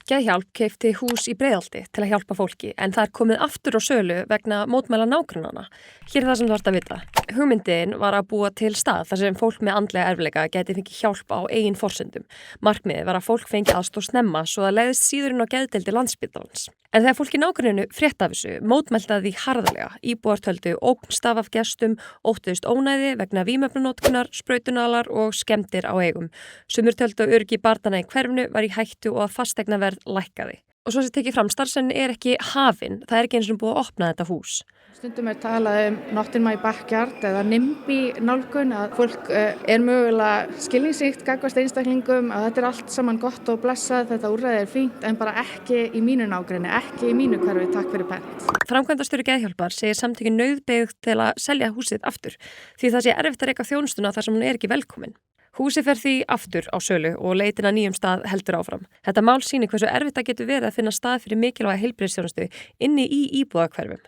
Geðhjálp keypti hús í Breiðholti til að hjálpa fólki en það komið aftur á sölu vegna mótmæla nágrannanna. Hér er það sem þú ert að vita. Hugmyndin var að búa til stað þar sem fólk með andlega erfiðleika gæti fengið hjálp á eigin forsendum. Markmiðið var að fólk fengi aðstoð snemma svo það leiðist síður inn á geðdeildir Landspítalans. En þegar fólk í nágranninu frétti af þessu, mótmæltaði því harðarlega. Íbúar töldu ógnstaf af gestum, óttuðust ónæði vegna vímuefnanotkunar, sprautunalar og skemmdir á eigum. Sumir töldu að öryggi barnanna í hverfinu var í hættu og að fasteignaverð lækkaði. Og svo sem tekið fram, starfsemin er ekki hafin, það er ekki eins og búið að opna þetta hús. Stundum er talað not in my backyard eða NIMBY nálgun, að fólk er mögulega skilningsríkt gagnvart einstaklingum, að þetta er allt saman gott og blessað, þetta úrræði er fínt en bara ekki í mínu nágrenni, ekki í mínu hverfi, takk fyrir pent. Framkvæmdastjóri Geðhjálpar segir samtökin nauðbeygð til að selja húsið aftur, því það sé erfitt að reka þjónustuna þar sem hún er ekki velkomin. Húsið fer því aftur á sölu og leitin að nýjum stað heldur áfram. Þetta mál sýnir hversu erfitt það getur verið að finna stað fyrir mikilvæga heilbrigðisþjónustu inni í íbúðahverfum.